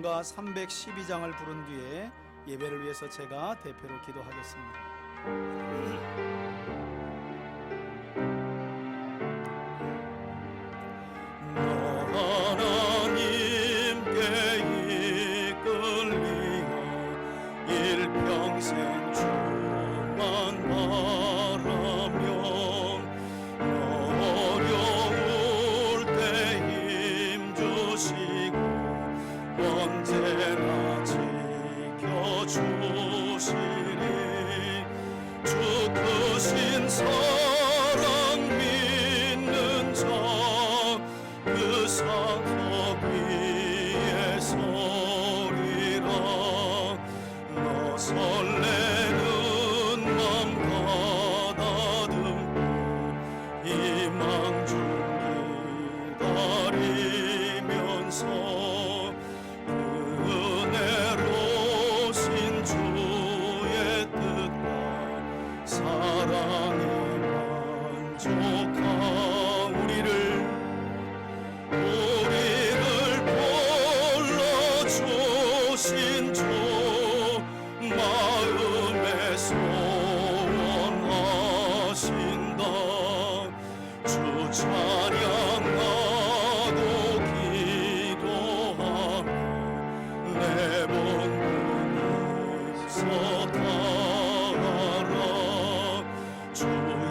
찬송가 312장을 부른 뒤에 예배를 위해서 제가 대표로 기도하겠습니다. 하나님께 이끌리어 일평생 주만 바라며 어려울 때 힘주시고 언제나 지켜주시리. 주 크신 사랑 믿는 자 그 상석 위에 서리라. 너 설레는 맘 가다듬고 희망 중 기다리면서 은혜로신 주의 뜻과 사랑에 만족한 우리를 불러주신 주 마음에 소원하신다. 주 찬양하고 기도하며 내 본분에서 다하라. 주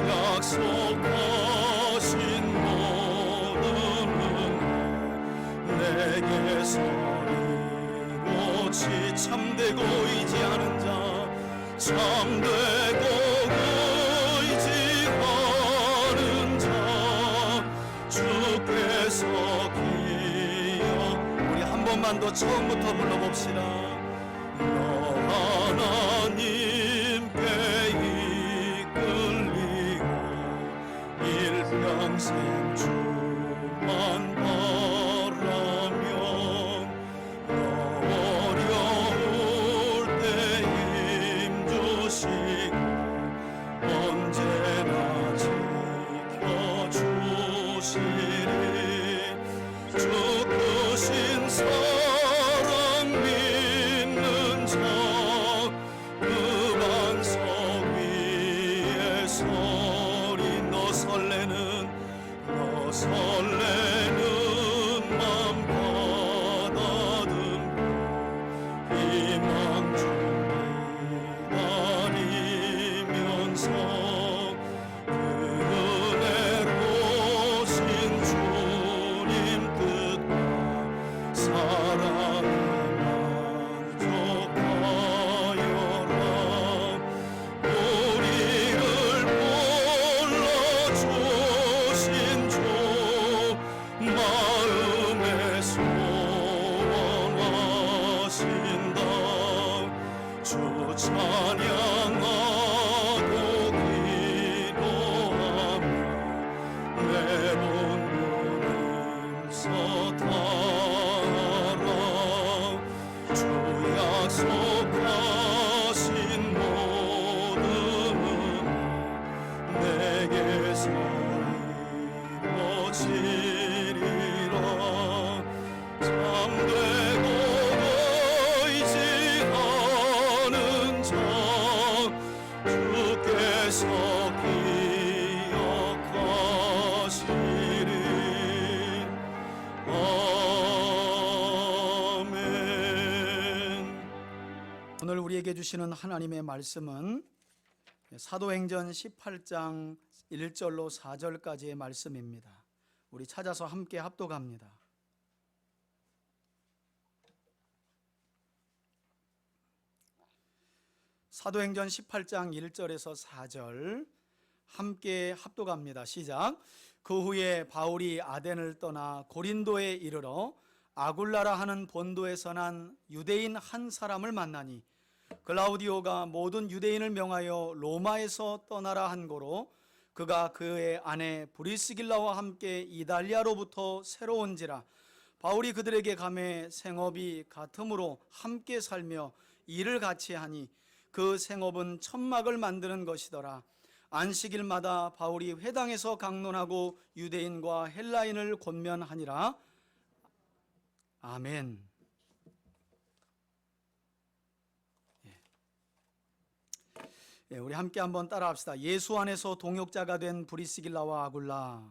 약속하신 모든 내게서 이루어지. 참되고 의지하는 자, 참되고 의지하는 자 주께서 기억. 우리 한 번만 더 처음부터 불러봅시다. 너 하나님께 이끌리고 일평생 주만 바라며 어려울 때 힘주시고 언제나 지켜주시리. 주 크신 사랑 믿는 자 그 반석 위에 서리. 너 설레는 맘 가다듬고 희망 중 기다리면서 은혜로신 주님 뜻과 사랑에 만족하여라. 우리를 불러주신 주 마음에 소원하신다. 주 찬양하고 기도하며 내 본분에서 다하라. 주 약속하신 모든 내게서 이루어지리라. 참되고 의지하는 자 주께서 기억하시리. 아멘. 오늘 우리에게 주시는 하나님의 말씀은 사도행전 18장 1절로 4절까지의 말씀입니다. 우리 찾아서 함께 합독합니다. 사도행전 18장 1절에서 4절 함께 합독합니다. 시작. 그 후에 바울이 아덴을 떠나 고린도에 이르러 아굴라라 하는 본도에서 난 유대인 한 사람을 만나니 글라우디오가 모든 유대인을 명하여 로마에서 떠나라 한 고로 그가 그의 아내 브리스길라와 함께 이달리아로부터 새로 온지라. 바울이 그들에게 가매 생업이 같으므로 함께 살며 일을 같이 하니 그 생업은 천막을 만드는 것이더라. 안식일마다 바울이 회당에서 강론하고 유대인과 헬라인을 권면하니라. 아멘. 우리 함께 한번 따라합시다. 예수 안에서 동역자가 된 브리스길라와 아굴라.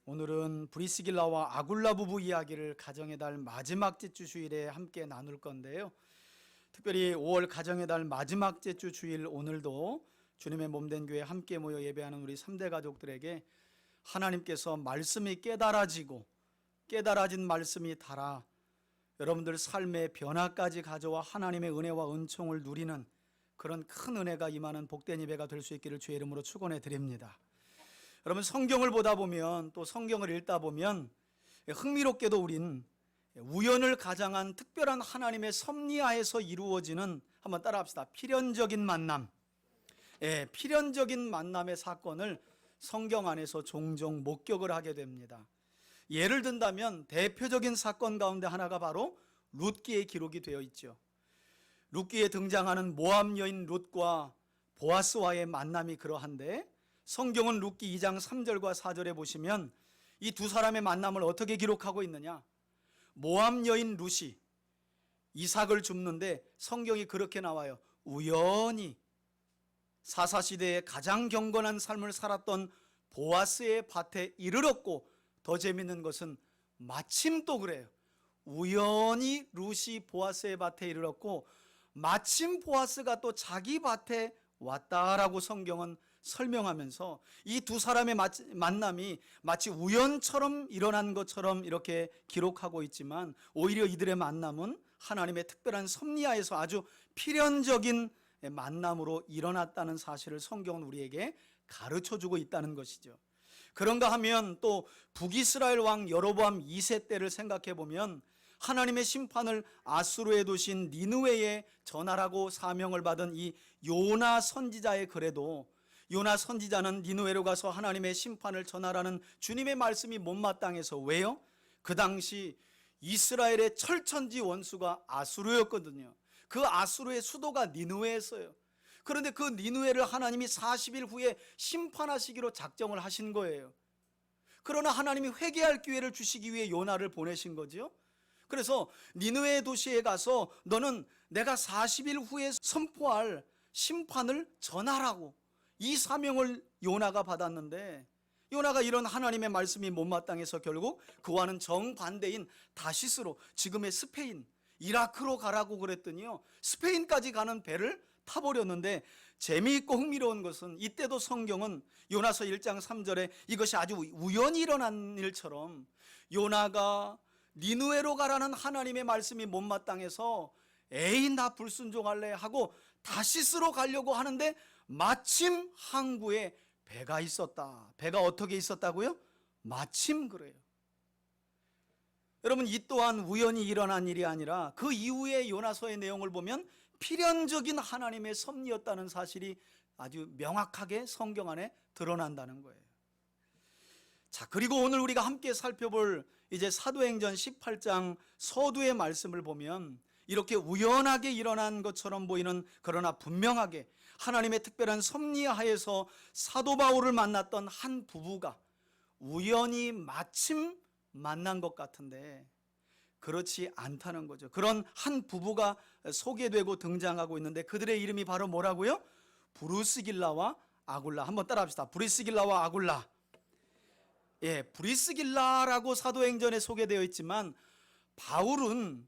오늘은 브리스길라와 아굴라 부부 이야기를 가정의 달 마지막 제주 주일에 함께 나눌 건데요. 특별히 5월 가정의 달 마지막 제주 주일 오늘도 주님의 몸된 교회 함께 모여 예배하는 우리 3대 가족들에게 하나님께서 말씀이 깨달아진 말씀이 달아 여러분들 삶의 변화까지 가져와 하나님의 은혜와 은총을 누리는 그런 큰 은혜가 임하는 복된 예배가 될 수 있기를 주의 이름으로 축원해 드립니다. 여러분, 성경을 보다 보면, 또 성경을 읽다 보면 흥미롭게도 우린 우연을 가장한 특별한 하나님의 섭리하에서 이루어지는, 한번 따라합시다, 필연적인 만남, 필연적인 만남의 사건을 성경 안에서 종종 목격을 하게 됩니다. 예를 든다면 대표적인 사건 가운데 하나가 바로 룻기의 기록이 되어 있죠. 룻기에 등장하는 모압 여인 룻과 보아스와의 만남이 그러한데, 성경은 룻기 2장 3절과 4절에 보시면 이 두 사람의 만남을 어떻게 기록하고 있느냐. 모압 여인 룻이 이삭을 줍는데 성경이 그렇게 나와요. 우연히 사사시대에 가장 경건한 삶을 살았던 보아스의 밭에 이르렀고, 더 재밌는 것은 마침 또 그래요. 우연히 룻이 보아스의 밭에 이르렀고 마침 보아스가 또 자기 밭에 왔다라고 성경은 설명하면서 이 두 사람의 만남이 마치 우연처럼 일어난 것처럼 이렇게 기록하고 있지만, 오히려 이들의 만남은 하나님의 특별한 섭리하에서 아주 필연적인 만남으로 일어났다는 사실을 성경은 우리에게 가르쳐주고 있다는 것이죠. 그런가 하면 또 북이스라엘 왕 여로보암 2세 때를 생각해 보면 하나님의 심판을 아수르에 두신 니느웨에 전하라고 사명을 받은 이 요나 선지자의 글에도, 요나 선지자는 니느웨로 가서 하나님의 심판을 전하라는 주님의 말씀이 못마땅해서, 왜요? 그 당시 이스라엘의 철천지 원수가 아수르였거든요. 그 아수르의 수도가 니느웨였어요. 그런데 그 니느웨를 하나님이 40일 후에 심판하시기로 작정을 하신 거예요. 그러나 하나님이 회개할 기회를 주시기 위해 요나를 보내신 거죠. 그래서 니느웨 도시에 가서 너는 내가 40일 후에 선포할 심판을 전하라고, 이 사명을 요나가 받았는데, 요나가 이런 하나님의 말씀이 못마땅해서 결국 그와는 정반대인 다시스로, 지금의 스페인, 이라크로 가라고 그랬더니요, 스페인까지 가는 배를 타버렸는데, 재미있고 흥미로운 것은 이때도 성경은 요나서 1장 3절에 이것이 아주 우연히 일어난 일처럼 요나가 니느웨로 가라는 하나님의 말씀이 못마땅해서 에이 나 불순종할래 하고 다시스로 가려고 하는데 마침 항구에 배가 있었다. 배가 어떻게 있었다고요? 마침 그래요. 여러분, 이 또한 우연히 일어난 일이 아니라 그 이후의 요나서의 내용을 보면 필연적인 하나님의 섭리였다는 사실이 아주 명확하게 성경 안에 드러난다는 거예요. 자, 그리고 오늘 우리가 함께 살펴볼 이제 사도행전 18장 서두의 말씀을 보면 이렇게 우연하게 일어난 것처럼 보이는, 그러나 분명하게 하나님의 특별한 섭리하에서 사도 바울을 만났던 한 부부가 우연히 마침 만난 것 같은데 그렇지 않다는 거죠. 그런 한 부부가 소개되고 등장하고 있는데 그들의 이름이 바로 뭐라고요? 브리스길라와 아굴라. 한번 따라합시다. 브리스길라와 아굴라. 브리스길라라고 사도행전에 소개되어 있지만 바울은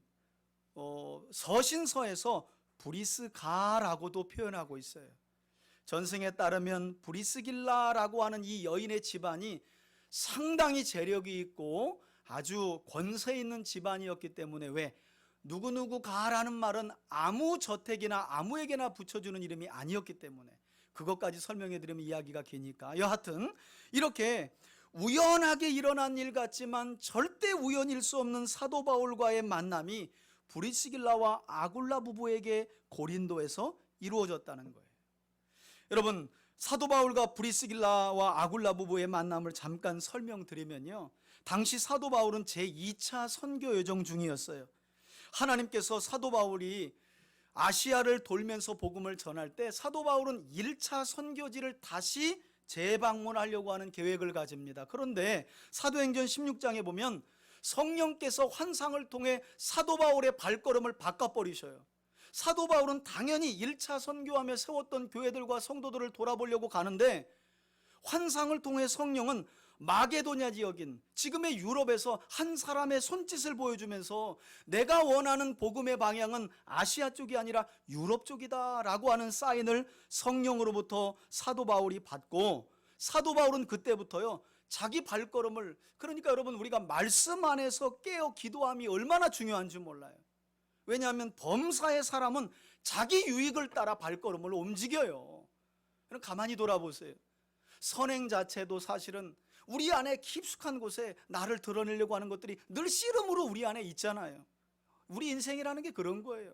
서신서에서 브리스가라고도 표현하고 있어요. 전승에 따르면 브리스길라라고 하는 이 여인의 집안이 상당히 재력이 있고 아주 권세 있는 집안이었기 때문에, 왜? 누구누구 가라는 말은 아무 저택이나 아무에게나 붙여주는 이름이 아니었기 때문에, 그것까지 설명해 드리면 이야기가 기니까, 여하튼 이렇게 우연하게 일어난 일 같지만 절대 우연일 수 없는 사도 바울과의 만남이 브리스길라와 아굴라 부부에게 고린도에서 이루어졌다는 거예요. 여러분, 사도 바울과 브리스길라와 아굴라 부부의 만남을 잠깐 설명드리면요, 당시 사도 바울은 제2차 선교 여정 중이었어요. 하나님께서 사도 바울이 아시아를 돌면서 복음을 전할 때 사도 바울은 1차 선교지를 다시 재방문하려고 하는 계획을 가집니다. 그런데 사도행전 16장에 보면 성령께서 환상을 통해 사도 바울의 발걸음을 바꿔버리셔요. 사도 바울은 당연히 1차 선교하며 세웠던 교회들과 성도들을 돌아보려고 가는데, 환상을 통해 성령은 마게도냐 지역인 지금의 유럽에서 한 사람의 손짓을 보여주면서 내가 원하는 복음의 방향은 아시아 쪽이 아니라 유럽 쪽이다 라고 하는 사인을 성령으로부터 사도 바울이 받고, 사도 바울은 그때부터요 자기 발걸음을, 그러니까 여러분 우리가 말씀 안에서 깨어 기도함이 얼마나 중요한지 몰라요. 왜냐하면 범사의 사람은 자기 유익을 따라 발걸음을 움직여요. 그럼 가만히 돌아보세요. 선행 자체도 사실은 우리 안에 깊숙한 곳에 나를 드러내려고 하는 것들이 늘 씨름으로 우리 안에 있잖아요. 우리 인생이라는 게 그런 거예요.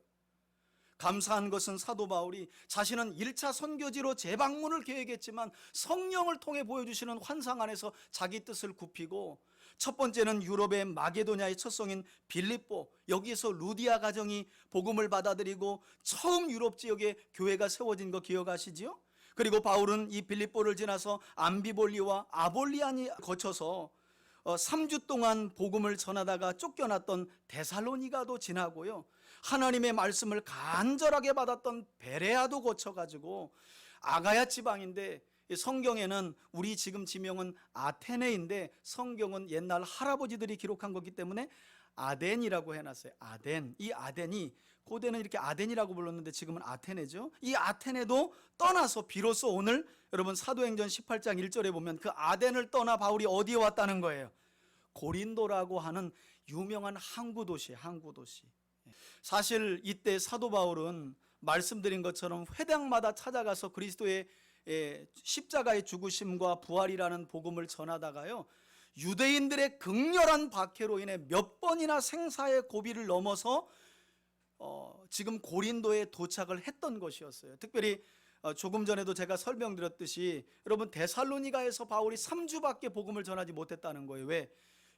감사한 것은 사도 바울이 자신은 1차 선교지로 재방문을 계획했지만 성령을 통해 보여주시는 환상 안에서 자기 뜻을 굽히고, 첫 번째는 유럽의 마게도냐의 첫성인 빌립보, 여기에서 루디아 가정이 복음을 받아들이고 처음 유럽 지역에 교회가 세워진 거 기억하시지요? 그리고 바울은 이 빌립보를 지나서 암비볼리와 아볼리안이 거쳐서 3주 동안 복음을 전하다가 쫓겨났던 데살로니가도 지나고요, 하나님의 말씀을 간절하게 받았던 베레아도 거쳐가지고 아가야 지방인데, 성경에는 우리 지금 지명은 아테네인데 성경은 옛날 할아버지들이 기록한 거기 때문에 아덴이라고 해놨어요. 아덴. 이 아덴이 고대는 이렇게 아덴이라고 불렀는데 지금은 아테네죠. 이 아테네도 떠나서 비로소 오늘 여러분 사도행전 18장 1절에 보면 그 아덴을 떠나 바울이 어디에 왔다는 거예요? 고린도라고 하는 유명한 항구 도시. 사실 이때 사도 바울은 말씀드린 것처럼 회당마다 찾아가서 그리스도의 십자가의 죽으심과 부활이라는 복음을 전하다가요, 유대인들의 극렬한 박해로 인해 몇 번이나 생사의 고비를 넘어서 지금 고린도에 도착을 했던 것이었어요. 특별히 조금 전에도 제가 설명드렸듯이 여러분 데살로니가에서 바울이 3주밖에 복음을 전하지 못했다는 거예요. 왜?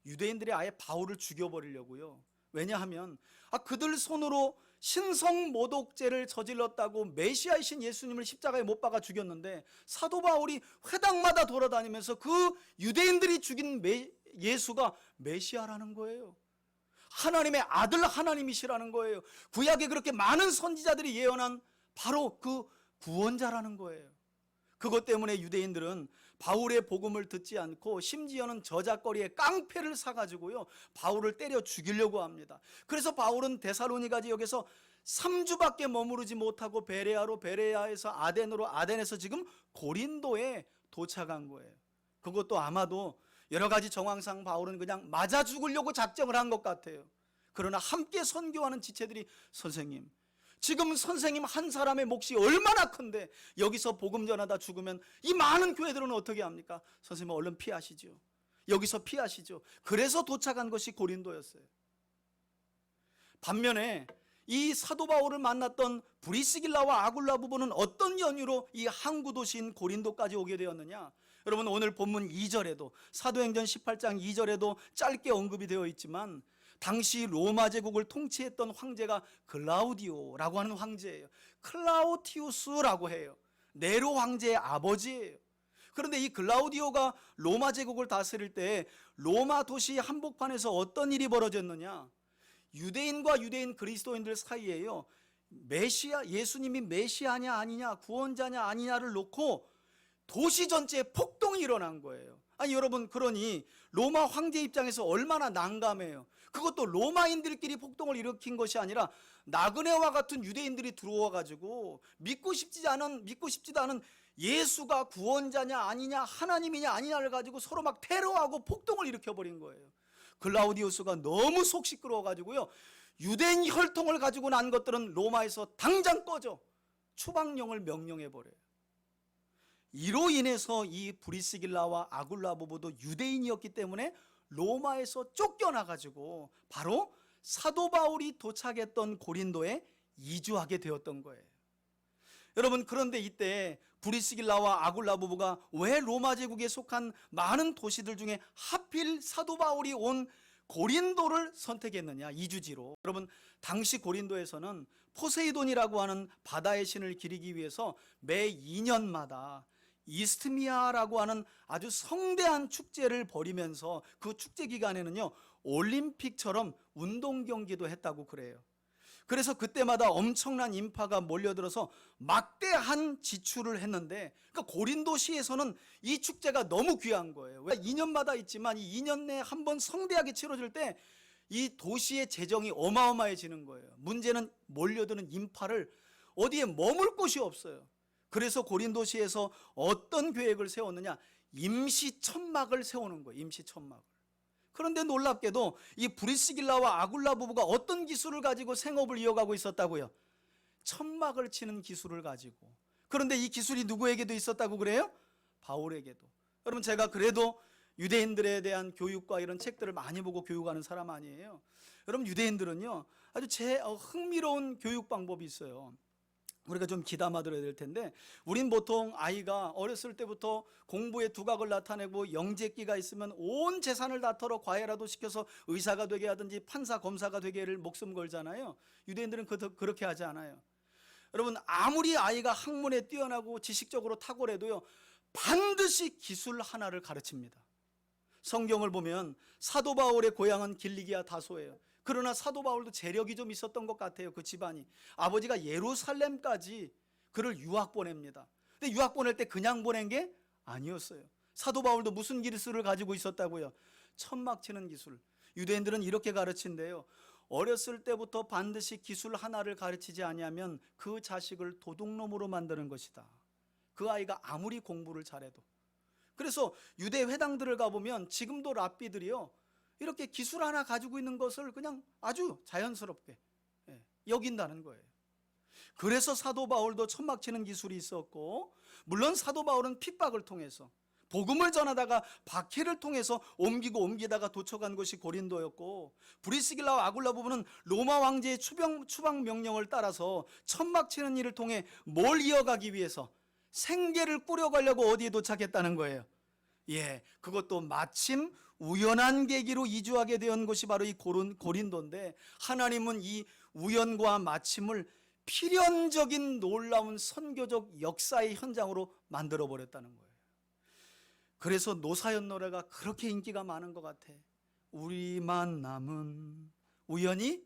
유대인들이 아예 바울을 죽여버리려고요. 왜냐하면 그들 손으로 신성모독죄를 저질렀다고 메시아이신 예수님을 십자가에 못 박아 죽였는데, 사도 바울이 회당마다 돌아다니면서 그 유대인들이 죽인 예수가 메시아라는 거예요. 하나님의 아들 하나님이시라는 거예요. 구약에 그렇게 많은 선지자들이 예언한 바로 그 구원자라는 거예요. 그것 때문에 유대인들은 바울의 복음을 듣지 않고 심지어는 저작거리에 깡패를 사가지고요 바울을 때려 죽이려고 합니다. 그래서 바울은 데살로니가 지역에서 3주밖에 머무르지 못하고 베레아로, 베레아에서 아덴으로, 아덴에서 지금 고린도에 도착한 거예요. 그것도 아마도 여러 가지 정황상 바울은 그냥 맞아 죽으려고 작정을 한 것 같아요. 그러나 함께 선교하는 지체들이, 선생님, 지금 선생님 한 사람의 몫이 얼마나 큰데 여기서 복음 전하다 죽으면 이 많은 교회들은 어떻게 합니까? 선생님 얼른 피하시죠. 여기서 피하시죠. 그래서 도착한 것이 고린도였어요. 반면에 이 사도 바울을 만났던 브리스길라와 아굴라 부부는 어떤 연유로 이 항구 도시인 고린도까지 오게 되었느냐? 여러분 오늘 본문 2절에도, 사도행전 18장 2절에도 짧게 언급이 되어 있지만, 당시 로마 제국을 통치했던 황제가 글라우디오라고 하는 황제예요. 클라우티우스라고 해요. 네로 황제의 아버지예요. 그런데 이 글라우디오가 로마 제국을 다스릴 때 로마 도시 한복판에서 어떤 일이 벌어졌느냐? 유대인과 유대인 그리스도인들 사이에요, 메시아, 예수님이 메시아냐 아니냐, 구원자냐 아니냐를 놓고 도시 전체에 폭동이 일어난 거예요. 아니 여러분, 그러니 로마 황제 입장에서 얼마나 난감해요. 그것도 로마인들끼리 폭동을 일으킨 것이 아니라 나그네와 같은 유대인들이 들어와 가지고 믿고 싶지도 않은 예수가 구원자냐 아니냐, 하나님이냐 아니냐를 가지고 서로 막 테러하고 폭동을 일으켜버린 거예요. 글라우디우스가 너무 속 시끄러워 가지고요, 유대인 혈통을 가지고 난 것들은 로마에서 당장 꺼져, 추방령을 명령해버려요. 이로 인해서 이 브리스길라와 아굴라 부부도 유대인이었기 때문에 로마에서 쫓겨나가지고 바로 사도 바울이 도착했던 고린도에 이주하게 되었던 거예요. 여러분, 그런데 이때 브리스길라와 아굴라 부부가 왜 로마 제국에 속한 많은 도시들 중에 하필 사도 바울이 온 고린도를 선택했느냐, 이주지로. 여러분, 당시 고린도에서는 포세이돈이라고 하는 바다의 신을 기리기 위해서 매 2년마다 이스트미아라고 하는 아주 성대한 축제를 벌이면서 그 축제 기간에는요 올림픽처럼 운동 경기도 했다고 그래요. 그래서 그때마다 엄청난 인파가 몰려들어서 막대한 지출을 했는데, 그러니까 고린도시에서는 이 축제가 너무 귀한 거예요. 왜? 2년마다 있지만 이 2년 내에 한 번 성대하게 치러질 때 이 도시의 재정이 어마어마해지는 거예요. 문제는 몰려드는 인파를 어디에 머물 곳이 없어요. 그래서 고린도시에서 어떤 계획을 세웠느냐, 임시 천막을 세우는 거예요. 임시 천막을. 그런데 놀랍게도 이 브리스길라와 아굴라 부부가 어떤 기술을 가지고 생업을 이어가고 있었다고요? 천막을 치는 기술을 가지고. 그런데 이 기술이 누구에게도 있었다고 그래요? 바울에게도. 여러분, 제가 그래도 유대인들에 대한 교육과 이런 책들을 많이 보고 교육하는 사람 아니에요. 여러분, 유대인들은요 아주 흥미로운 교육 방법이 있어요. 우리가 좀 귀담아 들어야 될 텐데, 우린 보통 아이가 어렸을 때부터 공부에 두각을 나타내고 영재기가 있으면 온 재산을 다 털어 과외라도 시켜서 의사가 되게 하든지 판사 검사가 되게를 목숨 걸잖아요. 유대인들은 그렇게 하지 않아요. 여러분, 아무리 아이가 학문에 뛰어나고 지식적으로 탁월해도요 반드시 기술 하나를 가르칩니다. 성경을 보면 사도 바울의 고향은 길리기아 다소예요. 그러나 사도 바울도 재력이 좀 있었던 것 같아요. 그 집안이. 아버지가 예루살렘까지 그를 유학 보냅니다. 근데 유학 보낼 때 그냥 보낸 게 아니었어요. 사도 바울도 무슨 기술을 가지고 있었다고요? 천막 치는 기술. 유대인들은 이렇게 가르친대요. 어렸을 때부터 반드시 기술 하나를 가르치지 아니하면 그 자식을 도둑놈으로 만드는 것이다. 그 아이가 아무리 공부를 잘해도. 그래서 유대 회당들을 가보면 지금도 랍비들이요 이렇게 기술 하나 가지고 있는 것을 그냥 아주 자연스럽게 여긴다는 거예요. 그래서 사도 바울도 천막 치는 기술이 있었고, 물론 사도 바울은 핍박을 통해서 복음을 전하다가 박해를 통해서 옮기다가 도처간 곳이 고린도였고, 브리스길라와 아굴라 부부는 로마 왕제의 추방 명령을 따라서 천막 치는 일을 통해 뭘 이어가기 위해서 생계를 꾸려가려고 어디에 도착했다는 거예요. 그것도 마침 우연한 계기로 이주하게 된 것이 바로 이 고린도인데, 하나님은 이 우연과 마침을 필연적인 놀라운 선교적 역사의 현장으로 만들어 버렸다는 거예요. 그래서 노사연 노래가 그렇게 인기가 많은 것 같아. 우리 만남은 우연이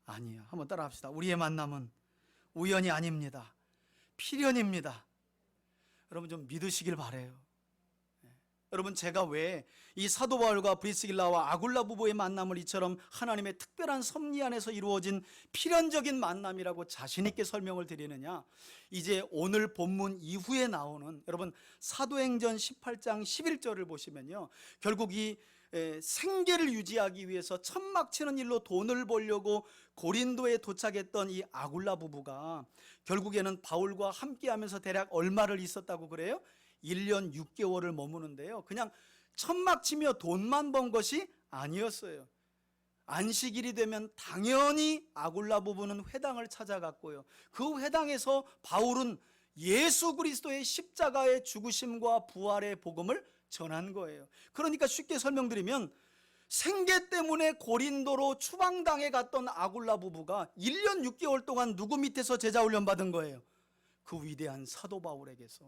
아니야. 한번 따라 합시다. 우리의 만남은 우연이 아닙니다. 필연입니다. 여러분, 좀 믿으시길 바라요. 여러분, 제가 왜 이 사도 바울과 브리스길라와 아굴라 부부의 만남을 이처럼 하나님의 특별한 섭리 안에서 이루어진 필연적인 만남이라고 자신 있게 설명을 드리느냐, 이제 오늘 본문 이후에 나오는 여러분 사도행전 18장 11절을 보시면요, 결국 이 생계를 유지하기 위해서 천막 치는 일로 돈을 벌려고 고린도에 도착했던 이 아굴라 부부가 결국에는 바울과 함께하면서 대략 얼마를 있었다고 그래요? 1년 6개월을 머무는데요, 그냥 천막 치며 돈만 번 것이 아니었어요. 안식일이 되면 당연히 아굴라 부부는 회당을 찾아갔고요, 그 회당에서 바울은 예수 그리스도의 십자가의 죽으심과 부활의 복음을 전한 거예요. 그러니까 쉽게 설명드리면, 생계 때문에 고린도로 추방당해 갔던 아굴라 부부가 1년 6개월 동안 누구 밑에서 제자 훈련 받은 거예요? 그 위대한 사도 바울에게서.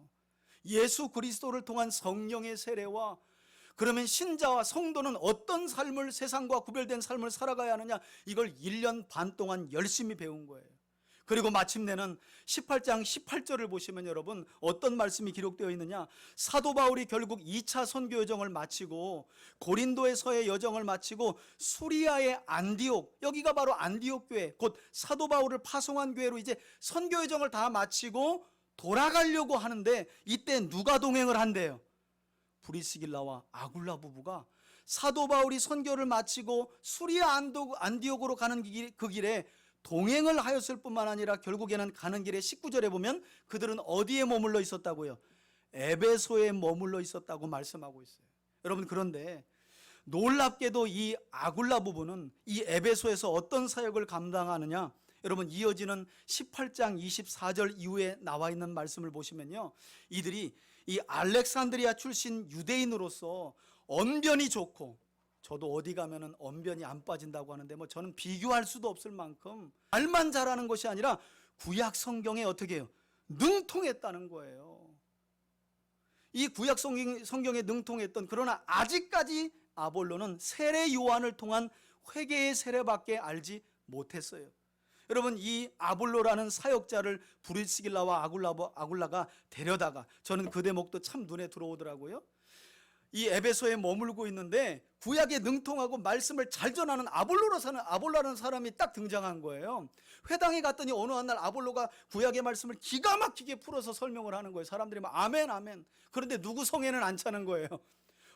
예수 그리스도를 통한 성령의 세례와, 그러면 신자와 성도는 어떤 삶을, 세상과 구별된 삶을 살아가야 하느냐, 이걸 1년 반 동안 열심히 배운 거예요. 그리고 마침내는 18장 18절을 보시면 여러분 어떤 말씀이 기록되어 있느냐, 사도 바울이 결국 2차 선교 여정을 마치고 고린도에서의 여정을 마치고 수리아의 안디옥, 여기가 바로 안디옥 교회, 곧 사도 바울을 파송한 교회로 이제 선교 여정을 다 마치고 돌아가려고 하는데, 이때 누가 동행을 한대요? 브리스길라와 아굴라 부부가 사도 바울이 선교를 마치고 수리아 안디옥으로 가는 그 길에 동행을 하였을 뿐만 아니라 결국에는 가는 길에 19절에 보면 그들은 어디에 머물러 있었다고요? 에베소에 머물러 있었다고 말씀하고 있어요. 여러분, 그런데 놀랍게도 이 아굴라 부부는 이 에베소에서 어떤 사역을 감당하느냐, 여러분 이어지는 18장 24절 이후에 나와 있는 말씀을 보시면요, 이들이 이 알렉산드리아 출신 유대인으로서 언변이 좋고, 저도 어디 가면은 언변이 안 빠진다고 하는데 저는 비교할 수도 없을 만큼 말만 잘하는 것이 아니라 구약 성경에 어떻게 해요? 능통했다는 거예요. 이 구약 성경에 능통했던, 그러나 아직까지 아볼로는 세례 요한을 통한 회개의 세례밖에 알지 못했어요. 여러분, 이 아볼로라는 사역자를 브리스길라와 아굴라가 데려다가, 저는 그 대목도 참 눈에 들어오더라고요. 이 에베소에 머물고 있는데 구약에 능통하고 말씀을 잘 전하는 아볼로라는 사람이 딱 등장한 거예요. 회당에 갔더니 어느 한 날 아볼로가 구약의 말씀을 기가 막히게 풀어서 설명을 하는 거예요. 사람들이 막 아멘 아멘. 그런데 누구 성에는 안 차는 거예요.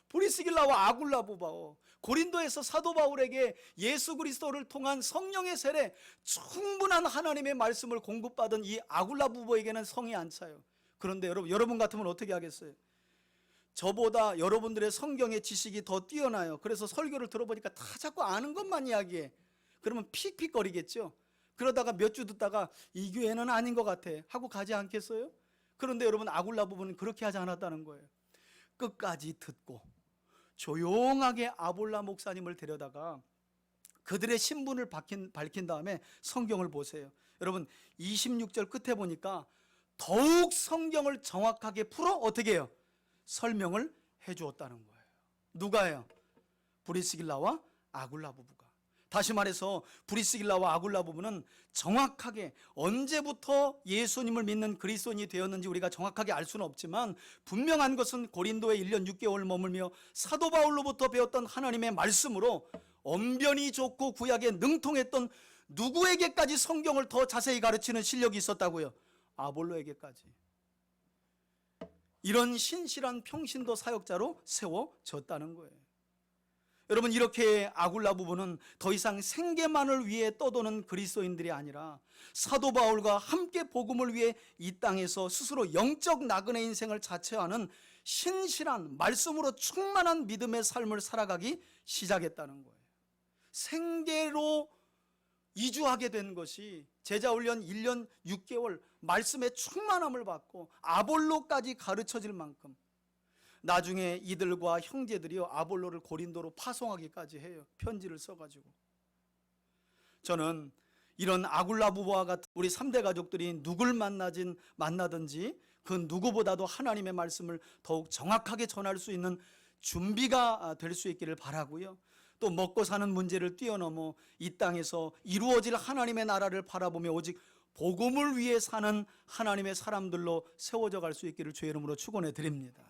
브리스길라와 아굴라 부부, 고린도에서 사도 바울에게 예수 그리스도를 통한 성령의 세례, 충분한 하나님의 말씀을 공급받은 이 아굴라 부부에게는 성이 안 차요. 그런데 여러분 같으면 어떻게 하겠어요? 저보다 여러분들의 성경의 지식이 더 뛰어나요. 그래서 설교를 들어보니까 다 자꾸 아는 것만 이야기해. 그러면 픽픽거리겠죠. 그러다가 몇 주 듣다가 이 교회는 아닌 것 같아 하고 가지 않겠어요? 그런데 여러분, 아굴라 부부는 그렇게 하지 않았다는 거예요. 끝까지 듣고 조용하게 아볼라 목사님을 데려다가 그들의 신분을 밝힌 다음에 성경을 보세요. 여러분, 26절 끝에 보니까 더욱 성경을 정확하게 풀어 어떻게 해요? 설명을 해주었다는 거예요. 누가요? 브리스길라와 아굴라 부부가. 다시 말해서 브리스길라와 아굴라 부부는 정확하게 언제부터 예수님을 믿는 그리스도인이 되었는지 우리가 정확하게 알 수는 없지만, 분명한 것은 고린도에 1년 6개월 머물며 사도 바울로부터 배웠던 하나님의 말씀으로 언변이 좋고 구약에 능통했던 누구에게까지 성경을 더 자세히 가르치는 실력이 있었다고요? 아볼로에게까지. 이런 신실한 평신도 사역자로 세워졌다는 거예요. 여러분, 이렇게 아굴라 부부는 더 이상 생계만을 위해 떠도는 그리스도인들이 아니라 사도 바울과 함께 복음을 위해 이 땅에서 스스로 영적 나그네 인생을 자처하는 신실한, 말씀으로 충만한 믿음의 삶을 살아가기 시작했다는 거예요. 생계로 이주하게 된 것이 제자훈련 1년 6개월 말씀의 충만함을 받고 아볼로까지 가르쳐질 만큼, 나중에 이들과 형제들이요 아볼로를 고린도로 파송하기까지 해요. 편지를 써가지고. 저는 이런 아굴라 부부와 같은 우리 3대 가족들이 누굴 만나든지 그 누구보다도 하나님의 말씀을 더욱 정확하게 전할 수 있는 준비가 될 수 있기를 바라고요. 또 먹고 사는 문제를 뛰어넘어 이 땅에서 이루어질 하나님의 나라를 바라보며 오직 복음을 위해 사는 하나님의 사람들로 세워져 갈 수 있기를 주의 이름으로 축원해 드립니다.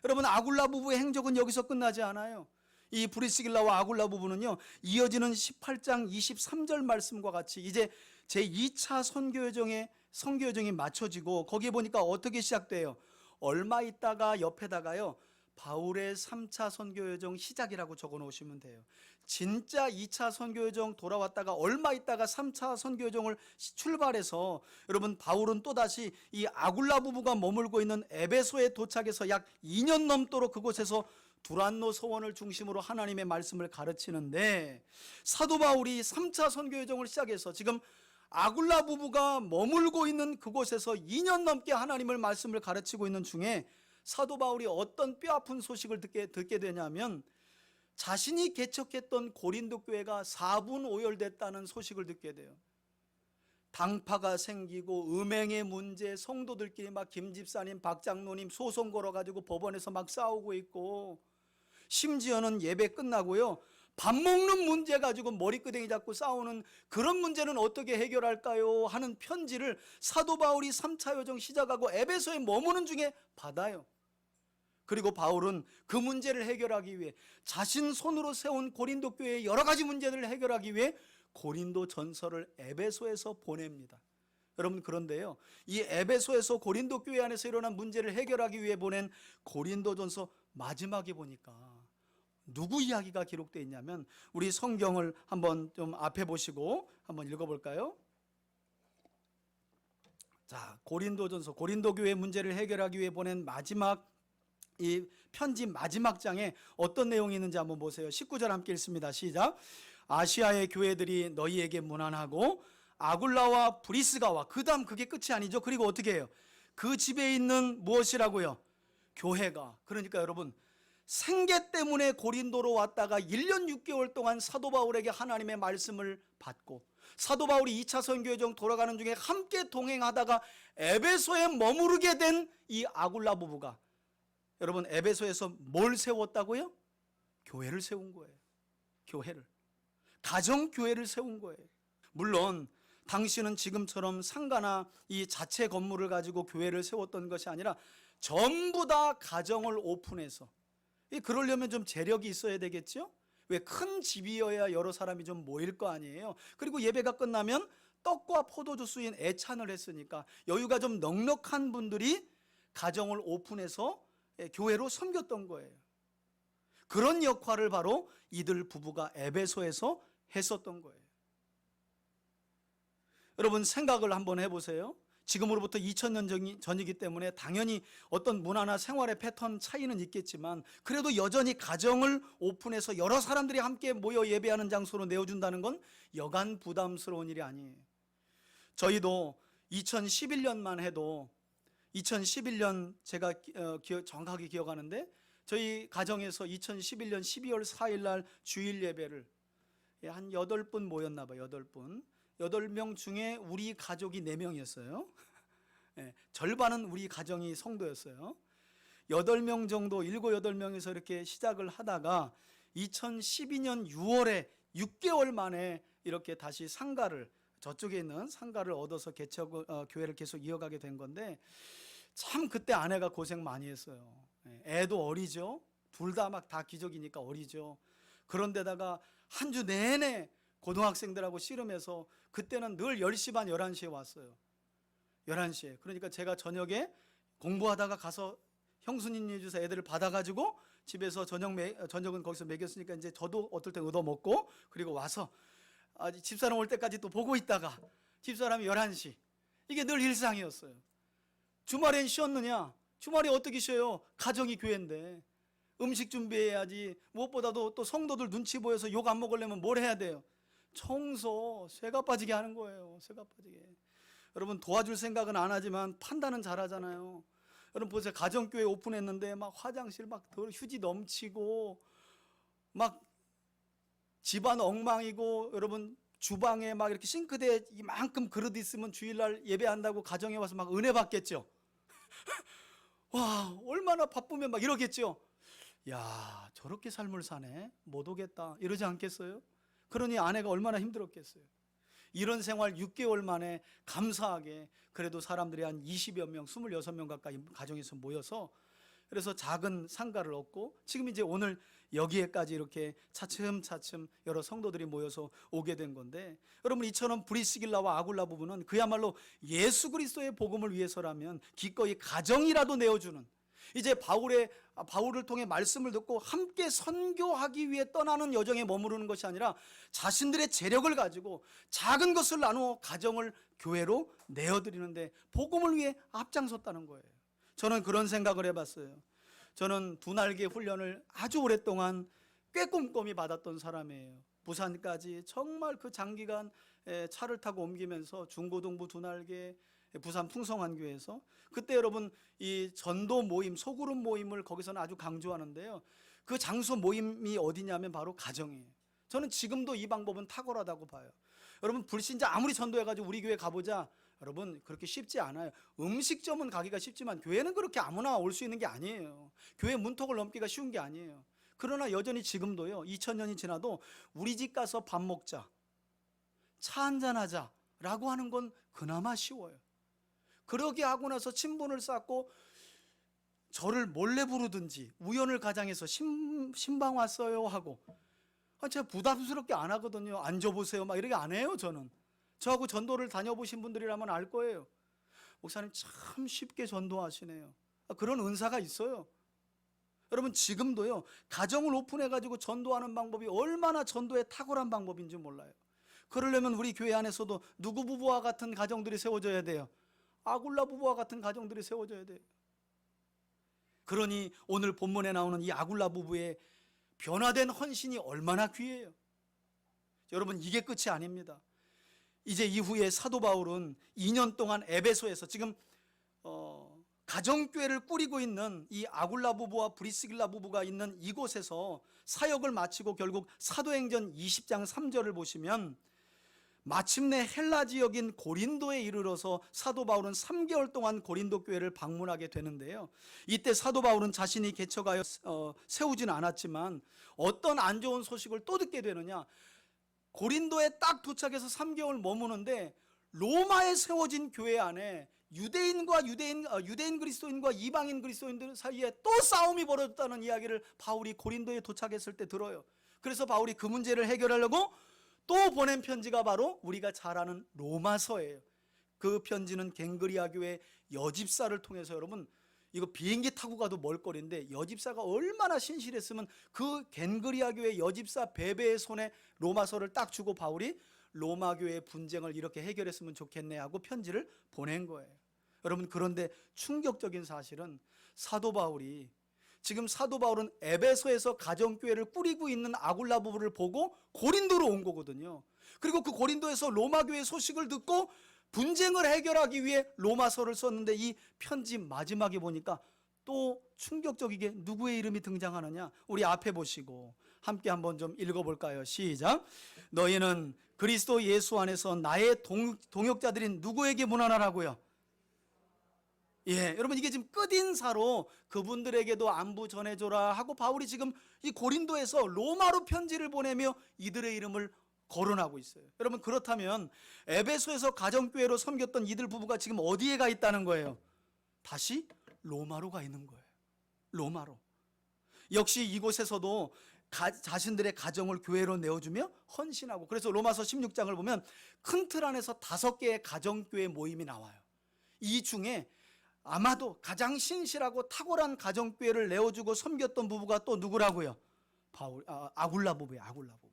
여러분, 아굴라 부부의 행적은 여기서 끝나지 않아요. 이 브리스길라와 아굴라 부부는요, 이어지는 18장 23절 말씀과 같이 이제 제2차 선교여정이 마쳐지고, 거기에 보니까 어떻게 시작돼요? 얼마 있다가 옆에다가요 바울의 3차 선교여정 시작이라고 적어 놓으시면 돼요. 진짜 2차 선교여정 돌아왔다가 얼마 있다가 3차 선교여정을 출발해서, 여러분, 바울은 또다시 이 아굴라 부부가 머물고 있는 에베소에 도착해서 약 2년 넘도록 그곳에서 두란노 서원을 중심으로 하나님의 말씀을 가르치는데, 사도 바울이 3차 선교여정을 시작해서 지금 아굴라 부부가 머물고 있는 그곳에서 2년 넘게 하나님의 말씀을 가르치고 있는 중에 사도 바울이 어떤 뼈아픈 소식을 듣게 되냐면, 자신이 개척했던 고린도 교회가 4분 오열됐다는 소식을 듣게 돼요. 당파가 생기고 음행의 문제, 성도들끼리 막 김 집사님, 박 장로님 소송 걸어가지고 법원에서 막 싸우고 있고, 심지어는 예배 끝나고요 밥 먹는 문제 가지고 머리끄댕이 잡고 싸우는 그런 문제는 어떻게 해결할까요? 하는 편지를 사도 바울이 3차 여정 시작하고 에베소에 머무는 중에 받아요. 그리고 바울은 그 문제를 해결하기 위해 자신 손으로 세운 고린도 교회의 여러 가지 문제들을 해결하기 위해 고린도 전서를 에베소에서 보냅니다. 여러분, 그런데요, 이 에베소에서 고린도 교회 안에서 일어난 문제를 해결하기 위해 보낸 고린도 전서 마지막에 보니까 누구 이야기가 기록되어 있냐면, 우리 성경을 한번 좀 앞에 보시고 한번 읽어볼까요? 자, 고린도전서, 고린도 교회 문제를 해결하기 위해 보낸 마지막 이 편지 마지막 장에 어떤 내용이 있는지 한번 보세요. 19절 함께 읽습니다. 시작. 아시아의 교회들이 너희에게 문안하고 아굴라와 브리스가와, 그 다음 그게 끝이 아니죠. 그리고 어떻게 해요? 그 집에 있는 무엇이라고요? 교회가. 그러니까 여러분, 생계 때문에 고린도로 왔다가 1년 6개월 동안 사도 바울에게 하나님의 말씀을 받고, 사도 바울이 2차 선교여정 돌아가는 중에 함께 동행하다가 에베소에 머무르게 된 이 아굴라 부부가 여러분 에베소에서 뭘 세웠다고요? 교회를 세운 거예요. 교회를. 가정교회를 세운 거예요. 물론 당신은 지금처럼 상가나 이 자체 건물을 가지고 교회를 세웠던 것이 아니라 전부 다 가정을 오픈해서, 그러려면 좀 재력이 있어야 되겠죠? 왜 큰 집이어야 여러 사람이 좀 모일 거 아니에요. 그리고 예배가 끝나면 떡과 포도주 수인 애찬을 했으니까 여유가 좀 넉넉한 분들이 가정을 오픈해서 교회로 섬겼던 거예요. 그런 역할을 바로 이들 부부가 에베소에서 했었던 거예요. 여러분 생각을 한번 해보세요. 지금으로부터 2000년 전이기 때문에 당연히 어떤 문화나 생활의 패턴 차이는 있겠지만 그래도 여전히 가정을 오픈해서 여러 사람들이 함께 모여 예배하는 장소로 내어준다는 건 여간 부담스러운 일이 아니에요. 저희도 2011년만 해도 2011년 제가 정확하게 기억하는데 저희 가정에서 2011년 12월 4일 날 주일 예배를 한 8분 모였나 봐요. 8분. 8명 중에 우리 가족이 4명이었어요. 절반은 우리 가정이 성도였어요. 8명 정도, 7, 8명에서 이렇게 시작을 하다가 2012년 6월에 6개월 만에 이렇게 다시 상가를, 저쪽에 있는 상가를 얻어서 교회를 계속 이어가게 된 건데, 참 그때 아내가 고생 많이 했어요. 애도 어리죠. 둘 다 막 다 기적이니까 어리죠. 그런데다가 한 주 내내 고등학생들하고 씨름해서 그때는 늘 10시 반 11시에 왔어요. 11시에. 그러니까 제가 저녁에 공부하다가 가서 형수님 주서 애들을 받아가지고 집에서 저녁은 거기서 먹였으니까 이제 저도 어떨 때 얻어먹고, 그리고 와서 집사람 올 때까지 또 보고 있다가 집사람이 11시. 이게 늘 일상이었어요. 주말엔 쉬었느냐? 주말에 어떻게 쉬어요? 가정이 교회인데 음식 준비해야지. 무엇보다도 또 성도들 눈치 보여서 욕 안 먹으려면 뭘 해야 돼요? 청소, 쇠가 빠지게 하는 거예요. 쇠가 빠지게. 여러분 도와줄 생각은 안 하지만 판단은 잘하잖아요. 여러분 보세요. 가정교회 오픈했는데 막 화장실 막 휴지 넘치고 막 집안 엉망이고, 여러분 주방에 막 이렇게 싱크대에 이만큼 그릇 있으면 주일날 예배한다고 가정에 와서 막 은혜 받겠죠. 와, 얼마나 바쁘면 막 이러겠죠. 야, 저렇게 삶을 사네, 못 오겠다 이러지 않겠어요? 그러니 아내가 얼마나 힘들었겠어요. 이런 생활 6개월 만에 감사하게 그래도 사람들이 한 20여 명, 26명 가까이 가정에서 모여서 그래서 작은 상가를 얻고 지금 이제 오늘 여기에까지 이렇게 차츰차츰 여러 성도들이 모여서 오게 된 건데, 여러분 이처럼 브리스길라와 아굴라 부부는 그야말로 예수 그리스도의 복음을 위해서라면 기꺼이 가정이라도 내어주는, 이제 바울을 통해 말씀을 듣고 함께 선교하기 위해 떠나는 여정에 머무르는 것이 아니라 자신들의 재력을 가지고 작은 것을 나누어 가정을 교회로 내어드리는데 복음을 위해 앞장섰다는 거예요. 저는 그런 생각을 해봤어요. 저는 두 날개 훈련을 아주 오랫동안 꽤 꼼꼼히 받았던 사람이에요. 부산까지 정말 그 장기간 차를 타고 옮기면서 중고등부 두 날개, 부산 풍성한교회에서 그때 여러분 이 전도 모임, 소그룹 모임을 거기서는 아주 강조하는데요. 그 장소 모임이 어디냐면 바로 가정이에요. 저는 지금도 이 방법은 탁월하다고 봐요. 여러분 불신자 아무리 전도해가지고 우리 교회 가보자, 여러분 그렇게 쉽지 않아요. 음식점은 가기가 쉽지만 교회는 그렇게 아무나 올 수 있는 게 아니에요. 교회 문턱을 넘기가 쉬운 게 아니에요. 그러나 여전히 지금도요, 2000년이 지나도 우리 집 가서 밥 먹자, 차 한잔하자 라고 하는 건 그나마 쉬워요. 그러게 하고 나서 친분을 쌓고 저를 몰래 부르든지 우연을 가장해서 신방 왔어요 하고, 제가 부담스럽게 안 하거든요. 앉아보세요 막 이렇게 안 해요. 저는 저하고 전도를 다녀보신 분들이라면 알 거예요. 목사님 참 쉽게 전도하시네요. 그런 은사가 있어요. 여러분 지금도요, 가정을 오픈해가지고 전도하는 방법이 얼마나 전도에 탁월한 방법인지 몰라요. 그러려면 우리 교회 안에서도 누구 부부와 같은 가정들이 세워져야 돼요? 아굴라 부부와 같은 가정들이 세워져야 돼요. 그러니 오늘 본문에 나오는 이 아굴라 부부의 변화된 헌신이 얼마나 귀해요. 여러분 이게 끝이 아닙니다. 이제 이후에 사도 바울은 2년 동안 에베소에서 지금 가정교회를 꾸리고 있는 이 아굴라 부부와 브리스길라 부부가 있는 이곳에서 사역을 마치고 결국 사도행전 20장 3절을 보시면 마침내 헬라 지역인 고린도에 이르러서 사도 바울은 3개월 동안 고린도 교회를 방문하게 되는데요. 이때 사도 바울은 자신이 개척하여 세우지는 않았지만 어떤 안 좋은 소식을 또 듣게 되느냐. 고린도에 딱 도착해서 3개월 머무는데 로마에 세워진 교회 안에 유대인 그리스도인과 이방인 그리스도인들 사이에 또 싸움이 벌어졌다는 이야기를 바울이 고린도에 도착했을 때 들어요. 그래서 바울이 그 문제를 해결하려고 또 보낸 편지가 바로 우리가 잘 아는 로마서예요. 그 편지는 갱그리아 교회 여집사를 통해서, 여러분 이거 비행기 타고 가도 멀거리인데 여집사가 얼마나 신실했으면 그 갱그리아 교회 여집사 베베의 손에 로마서를 딱 주고 바울이 로마 교회의 분쟁을 이렇게 해결했으면 좋겠네 하고 편지를 보낸 거예요. 여러분, 그런데 충격적인 사실은 사도 바울은 에베소에서 가정교회를 꾸리고 있는 아굴라 부부를 보고 고린도로 온 거거든요. 그리고 그 고린도에서 로마 교회 소식을 듣고 분쟁을 해결하기 위해 로마서를 썼는데 이 편지 마지막에 보니까 또 충격적이게 누구의 이름이 등장하느냐. 우리 앞에 보시고 함께 한번 좀 읽어볼까요? 시작. 너희는 그리스도 예수 안에서 나의 동역자들인 누구에게 문안하라고요? 예, 여러분 이게 지금 끝인사로 그분들에게도 안부 전해줘라 하고 바울이 지금 이 고린도에서 로마로 편지를 보내며 이들의 이름을 거론하고 있어요. 여러분, 그렇다면 에베소에서 가정교회로 섬겼던 이들 부부가 지금 어디에 가 있다는 거예요? 다시 로마로 가 있는 거예요. 로마로. 역시 이곳에서도 자신들의 가정을 교회로 내어주며 헌신하고, 그래서 로마서 16장을 보면 큰 틀 안에서 5개의 가정교회 모임이 나와요. 이 중에 아마도 가장 신실하고 탁월한 가정교회를 내어주고 섬겼던 부부가 또 누구라고요? 아굴라 부부예요. 아굴라 부부.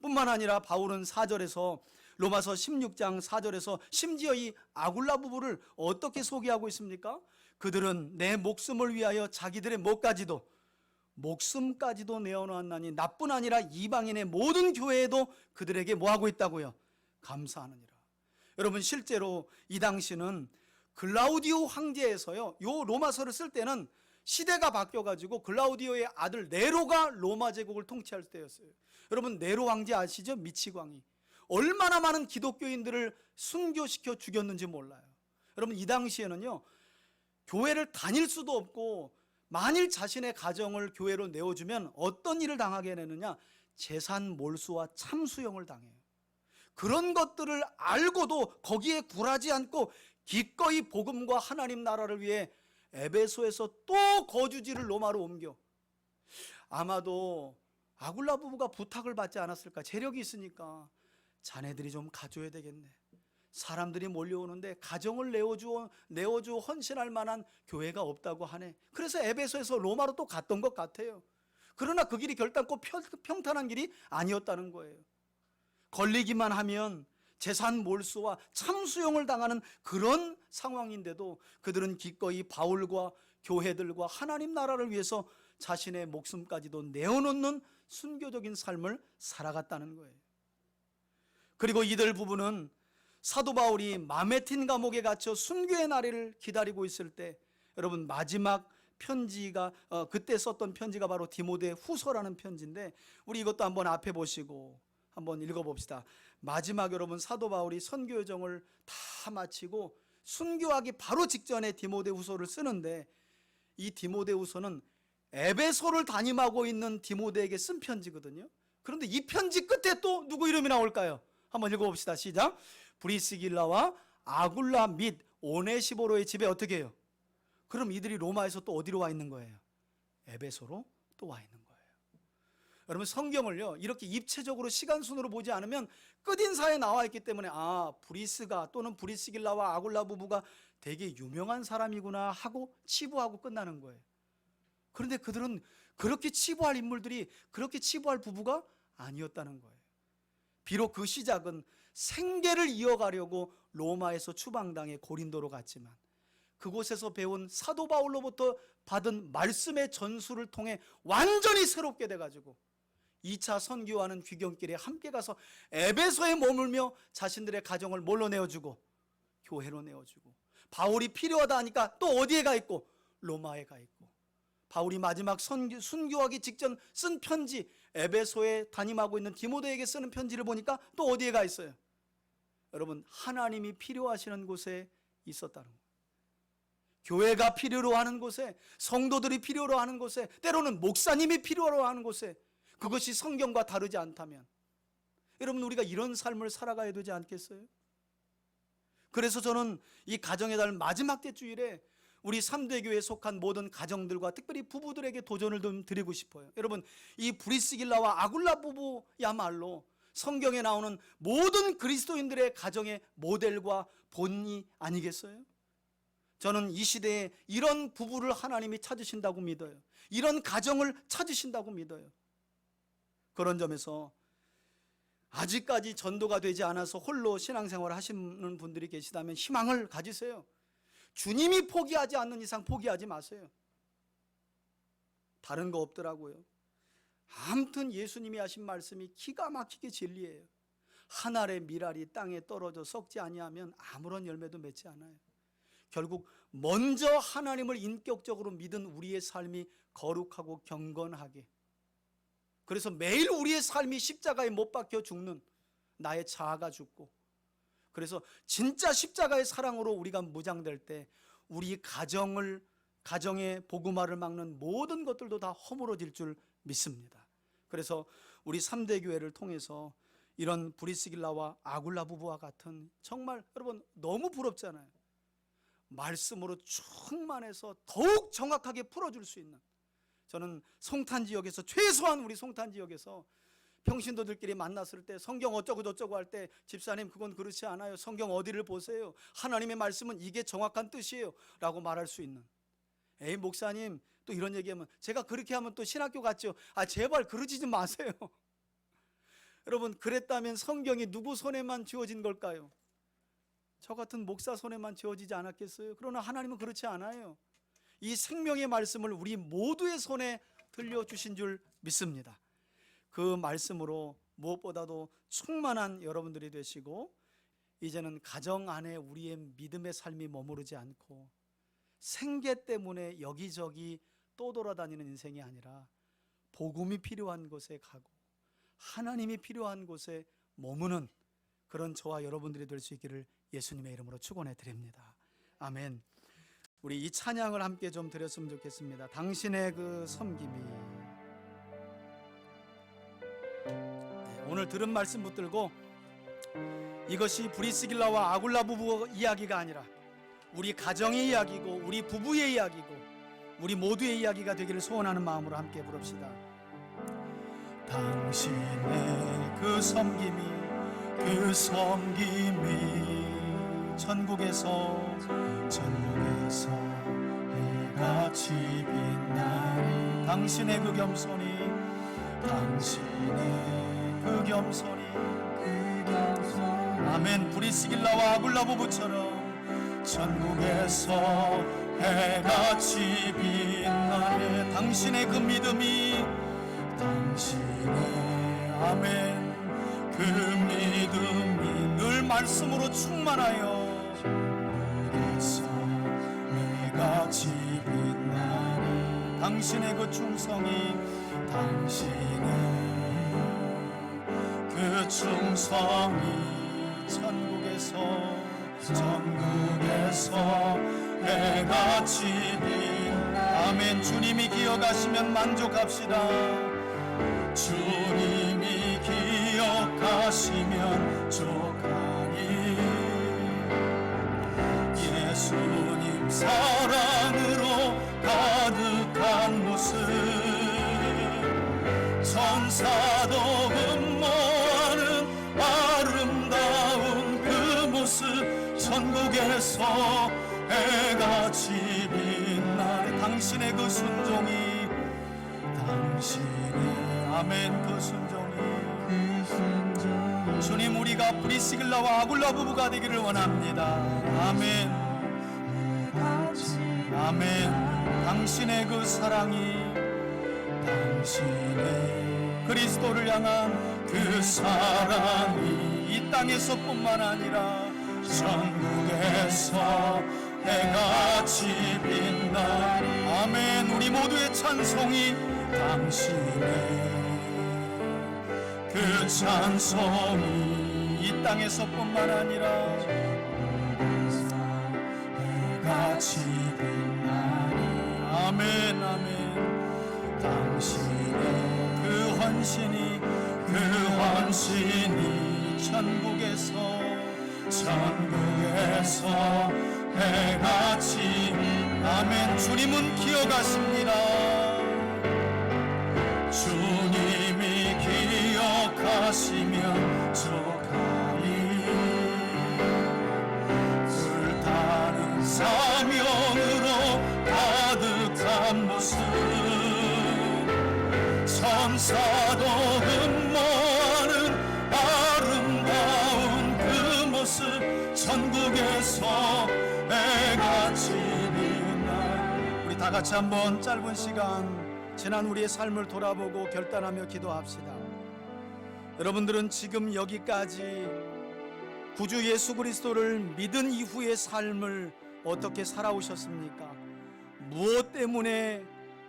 뿐만 아니라 바울은 4절에서 로마서 16장 4절에서 심지어 이 아굴라 부부를 어떻게 소개하고 있습니까? 그들은 내 목숨을 위하여 자기들의 목숨까지도 내어놓았나니 나뿐 아니라 이방인의 모든 교회에도 그들에게 뭐하고 있다고요? 감사하느니라. 여러분, 실제로 이 당시는 글라우디오 황제에서요, 요 로마서를 쓸 때는 시대가 바뀌어가지고 글라우디오의 아들 네로가 로마 제국을 통치할 때였어요. 여러분, 네로 황제 아시죠? 미치광이 얼마나 많은 기독교인들을 순교시켜 죽였는지 몰라요. 여러분, 이 당시에는요, 교회를 다닐 수도 없고 만일 자신의 가정을 교회로 내어주면 어떤 일을 당하게 되느냐? 재산 몰수와 참수형을 당해요. 그런 것들을 알고도 거기에 굴하지 않고 기꺼이 복음과 하나님 나라를 위해 에베소에서 또 거주지를 로마로 옮겨. 아마도 아굴라 부부가 부탁을 받지 않았을까? 재력이 있으니까 자네들이 좀 가져야 되겠네. 사람들이 몰려오는데 가정을 내어주어 헌신할 만한 교회가 없다고 하네. 그래서 에베소에서 로마로 또 갔던 것 같아요. 그러나 그 길이 결단코 평탄한 길이 아니었다는 거예요. 걸리기만 하면 재산 몰수와 참수형을 당하는 그런 상황인데도 그들은 기꺼이 바울과 교회들과 하나님 나라를 위해서 자신의 목숨까지도 내어놓는 순교적인 삶을 살아갔다는 거예요. 그리고 이들 부부는 사도 바울이 마메틴 감옥에 갇혀 순교의 날을 기다리고 있을 때, 여러분, 마지막 편지가 그때 썼던 편지가 바로 디모데 후서라는 편지인데, 우리 이것도 한번 앞에 보시고 한번 읽어봅시다. 마지막, 여러분, 사도 바울이 선교 여정을 다 마치고 순교하기 바로 직전에 디모데 후서를 쓰는데, 이 디모데 후서는 에베소를 담임하고 있는 디모데에게 쓴 편지거든요. 그런데 이 편지 끝에 또 누구 이름이 나올까요? 한번 읽어봅시다. 시작. 브리스길라와 아굴라 및 오네시보로의 집에 어떻게 해요? 그럼 이들이 로마에서 또 어디로 와 있는 거예요? 에베소로 또 와 있는 거예요. 여러분, 성경을요 이렇게 입체적으로 시간순으로 보지 않으면 끝인사에 나와 있기 때문에 브리스가 또는 브리스길라와 아굴라 부부가 되게 유명한 사람이구나 하고 치부하고 끝나는 거예요. 그런데 그들은 그렇게 치부할 인물들이, 그렇게 치부할 부부가 아니었다는 거예요. 비록 그 시작은 생계를 이어가려고 로마에서 추방당해 고린도로 갔지만 그곳에서 배운 사도 바울로부터 받은 말씀의 전수를 통해 완전히 새롭게 돼가지고 2차 선교하는 귀경길에 함께 가서 에베소에 머물며 자신들의 가정을 뭘로 내어주고? 교회로 내어주고, 바울이 필요하다 하니까 또 어디에 가 있고? 로마에 가 있고, 바울이 마지막 순교하기 직전 쓴 편지, 에베소에 담임하고 있는 디모데에게 쓰는 편지를 보니까 또 어디에 가 있어요? 여러분, 하나님이 필요하시는 곳에 있었다는 거예요. 교회가 필요로 하는 곳에, 성도들이 필요로 하는 곳에, 때로는 목사님이 필요로 하는 곳에, 그것이 성경과 다르지 않다면 여러분, 우리가 이런 삶을 살아가야 되지 않겠어요? 그래서 저는 이 가정의 달 마지막 때 주일에 우리 3대 교회에 속한 모든 가정들과 특별히 부부들에게 도전을 좀 드리고 싶어요. 여러분, 이 브리스길라와 아굴라 부부야말로 성경에 나오는 모든 그리스도인들의 가정의 모델과 본이 아니겠어요? 저는 이 시대에 이런 부부를 하나님이 찾으신다고 믿어요. 이런 가정을 찾으신다고 믿어요. 그런 점에서 아직까지 전도가 되지 않아서 홀로 신앙생활을 하시는 분들이 계시다면 희망을 가지세요. 주님이 포기하지 않는 이상 포기하지 마세요. 다른 거 없더라고요. 아무튼 예수님이 하신 말씀이 기가 막히게 진리예요. 한 알의 밀알이 땅에 떨어져 썩지 아니하면 아무런 열매도 맺지 않아요. 결국 먼저 하나님을 인격적으로 믿은 우리의 삶이 거룩하고 경건하게, 그래서 매일 우리의 삶이 십자가에 못 박혀 죽는 나의 자아가 죽고, 그래서 진짜 십자가의 사랑으로 우리가 무장될 때 우리 가정의 복음화를 막는 모든 것들도 다 허물어질 줄 믿습니다. 그래서 우리 3대 교회를 통해서 이런 브리스길라와 아굴라 부부와 같은, 정말 여러분 너무 부럽잖아요. 말씀으로 충만해서 더욱 정확하게 풀어줄 수 있는, 저는 송탄 지역에서, 최소한 우리 송탄 지역에서 평신도들끼리 만났을 때 성경 어쩌고 저쩌고 할 때, 집사님 그건 그렇지 않아요, 성경 어디를 보세요, 하나님의 말씀은 이게 정확한 뜻이에요 라고 말할 수 있는, 에이 목사님 또 이런 얘기하면 제가 그렇게 하면 또 신학교 같죠. 제발 그러지 좀 마세요. 여러분, 그랬다면 성경이 누구 손에만 쥐어진 걸까요? 저 같은 목사 손에만 쥐어지지 않았겠어요? 그러나 하나님은 그렇지 않아요. 이 생명의 말씀을 우리 모두의 손에 들려주신 줄 믿습니다. 그 말씀으로 무엇보다도 충만한 여러분들이 되시고, 이제는 가정 안에 우리의 믿음의 삶이 머무르지 않고 생계 때문에 여기저기 떠돌아다니는 인생이 아니라 복음이 필요한 곳에 가고 하나님이 필요한 곳에 머무는 그런 저와 여러분들이 될 수 있기를 예수님의 이름으로 축원해 드립니다. 아멘. 우리 이 찬양을 함께 좀 드렸으면 좋겠습니다. 당신의 그 섬김이. 오늘 들은 말씀 붙들고, 이것이 브리스길라와 아굴라 부부 이야기가 아니라 우리 가정의 이야기고 우리 부부의 이야기고 우리 모두의 이야기가 되기를 소원하는 마음으로 함께 부릅시다. 당신의 그 섬김이 천국에서 해같이 빛나리. 당신의 그 겸손이 아멘. 브리스길라와 아굴라 부부처럼 천국에서 해같이 빛나리. 당신의 그 믿음이, 아멘, 그 믿음이 늘 말씀으로 충만하여 천국에서 해같이 빛나리. 당신의 그 충성이, 그 충성이 천국에서 해같이 아멘. 주님이 기억하시면 만족합시다. 주님이 기억하시면 족하니 예수님 사랑으로 가득한 모습, 천사도 흠모하는 아름다운 그 모습, 천국에서 해같이 빛나리. 당신의 그 순종이, 아멘, 그 순종이, 주님, 우리가 브리스길라와 아굴라 부부가 되기를 원합니다. 아멘, 아멘. 당신의 그 사랑이, 그리스도를 향한 그 사랑이 이 땅에서뿐만 아니라 천국에서 해같이 빛나리. 아멘. 우리 모두의 찬송이, 당신의 그 찬송이 이 땅에서뿐만 아니라 해가 빛나니. 아멘 아멘. 당신의 그 헌신이 천국에서 해같이. 아멘. 주님은 기억하십니다. 주님이 기억하시면 족하리. 불타는 사명으로 가득한 모습, 천사도 흠모하는 아름다운 그 모습, 천국에서 해같이 빛나. 우리 다 같이 한번 짧은 시간 지난 우리의 삶을 돌아보고 결단하며 기도합시다. 여러분들은 지금 여기까지 구주 예수 그리스도를 믿은 이후의 삶을 어떻게 살아오셨습니까? 무엇 때문에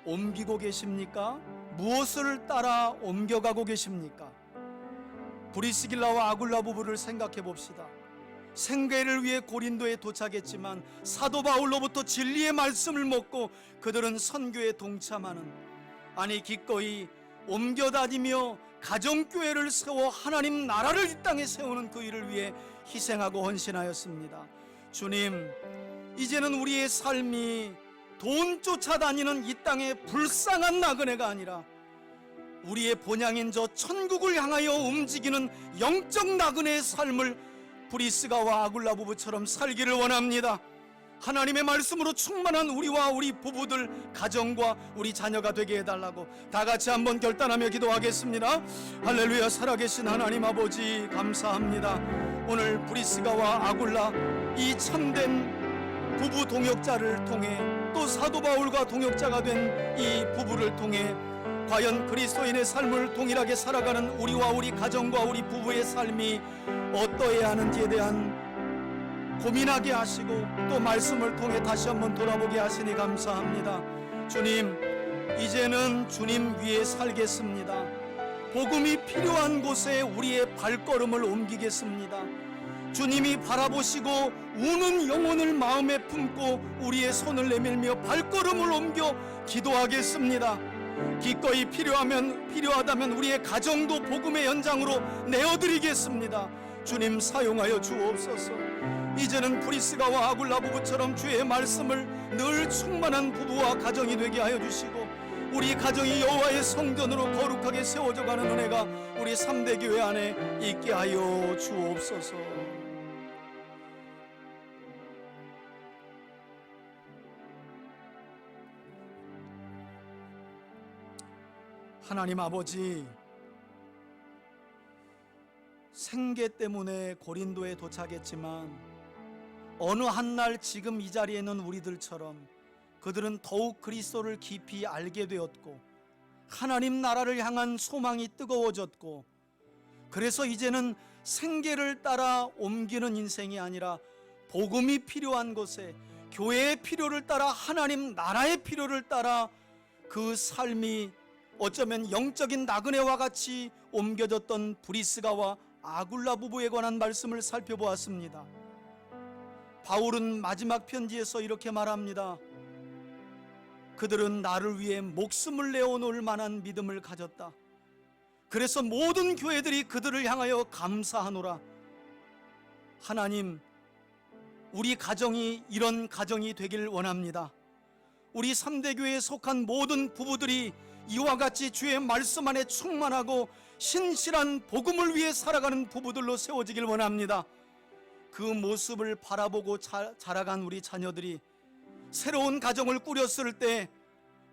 옮기고 계십니까? 무엇을 따라 옮겨가고 계십니까? 브리스길라와 아굴라 부부를 생각해 봅시다. 생계를 위해 고린도에 도착했지만 사도 바울로부터 진리의 말씀을 먹고 그들은 선교에 동참하는, 아니 기꺼이 옮겨다니며 가정교회를 세워 하나님 나라를 이 땅에 세우는 그 일을 위해 희생하고 헌신하였습니다. 주님, 이제는 우리의 삶이 돈 쫓아다니는 이 땅의 불쌍한 나그네가 아니라 우리의 본향인 저 천국을 향하여 움직이는 영적 나그네의 삶을 브리스가와 아굴라 부부처럼 살기를 원합니다. 하나님의 말씀으로 충만한 우리와 우리 부부들, 가정과 우리 자녀가 되게 해달라고 다 같이 한번 결단하며 기도하겠습니다. 할렐루야. 살아계신 하나님 아버지 감사합니다. 오늘 브리스가와 아굴라 이 참된 부부 동역자를 통해, 또 사도 바울과 동역자가 된 이 부부를 통해 과연 그리스도인의 삶을 동일하게 살아가는 우리와 우리 가정과 우리 부부의 삶이 어떠해야 하는지에 대한 고민하게 하시고 또 말씀을 통해 다시 한번 돌아보게 하시니 감사합니다. 주님, 이제는 주님 위에 살겠습니다. 복음이 필요한 곳에 우리의 발걸음을 옮기겠습니다. 주님이 바라보시고 우는 영혼을 마음에 품고 우리의 손을 내밀며 발걸음을 옮겨 기도하겠습니다. 기꺼이 필요하다면 우리의 가정도 복음의 연장으로 내어드리겠습니다. 주님 사용하여 주옵소서. 이제는 브리스가와 아굴라 부부처럼 주의 말씀을 늘 충만한 부부와 가정이 되게 하여 주시고 우리 가정이 여호와의 성전으로 거룩하게 세워져 가는 은혜가 우리 3대 교회 안에 있게 하여 주옵소서. 하나님 아버지, 생계 때문에 고린도에 도착했지만 어느 한날 지금 이 자리에 있는 우리들처럼 그들은 더욱 그리스도를 깊이 알게 되었고 하나님 나라를 향한 소망이 뜨거워졌고, 그래서 이제는 생계를 따라 옮기는 인생이 아니라 복음이 필요한 곳에 교회의 필요를 따라 하나님 나라의 필요를 따라 그 삶이 어쩌면 영적인 나그네와 같이 옮겨졌던 브리스가와 아굴라 부부에 관한 말씀을 살펴보았습니다. 바울은 마지막 편지에서 이렇게 말합니다. 그들은 나를 위해 목숨을 내어놓을 만한 믿음을 가졌다. 그래서 모든 교회들이 그들을 향하여 감사하노라. 하나님, 우리 가정이 이런 가정이 되길 원합니다. 우리 3대 교회에 속한 모든 부부들이 이와 같이 주의 말씀 안에 충만하고 신실한 복음을 위해 살아가는 부부들로 세워지길 원합니다. 그 모습을 바라보고 자라간 우리 자녀들이 새로운 가정을 꾸렸을 때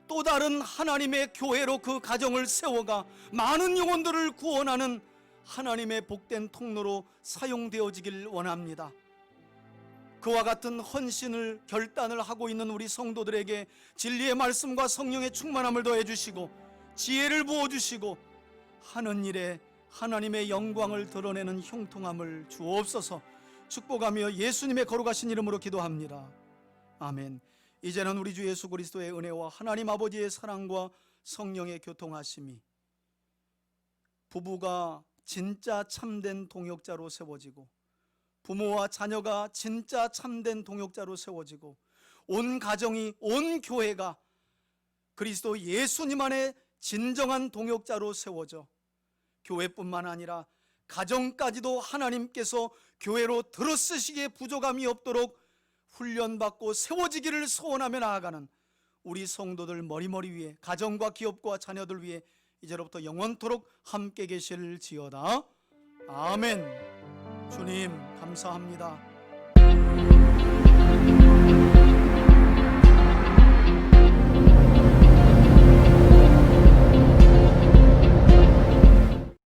또 다른 하나님의 교회로 그 가정을 세워가 많은 영혼들을 구원하는 하나님의 복된 통로로 사용되어지길 원합니다. 그와 같은 헌신을 결단을 하고 있는 우리 성도들에게 진리의 말씀과 성령의 충만함을 더해 주시고 지혜를 부어 주시고 하는 일에 하나님의 영광을 드러내는 형통함을 주옵소서. 축복하며 예수님의 거룩하신 이름으로 기도합니다. 아멘. 이제는 우리 주 예수 그리스도의 은혜와 하나님 아버지의 사랑과 성령의 교통하심이, 부부가 진짜 참된 동역자로 세워지고, 부모와 자녀가 진짜 참된 동역자로 세워지고, 온 가정이, 온 교회가 그리스도 예수님 안에 진정한 동역자로 세워져 교회뿐만 아니라 가정까지도 하나님께서 교회로 들어쓰시기에 부족함이 없도록 훈련받고 세워지기를 소원하며 나아가는 우리 성도들 머리머리 위에, 가정과 기업과 자녀들 위에 이제로부터 영원토록 함께 계실지어다. 아멘. 주님 감사합니다.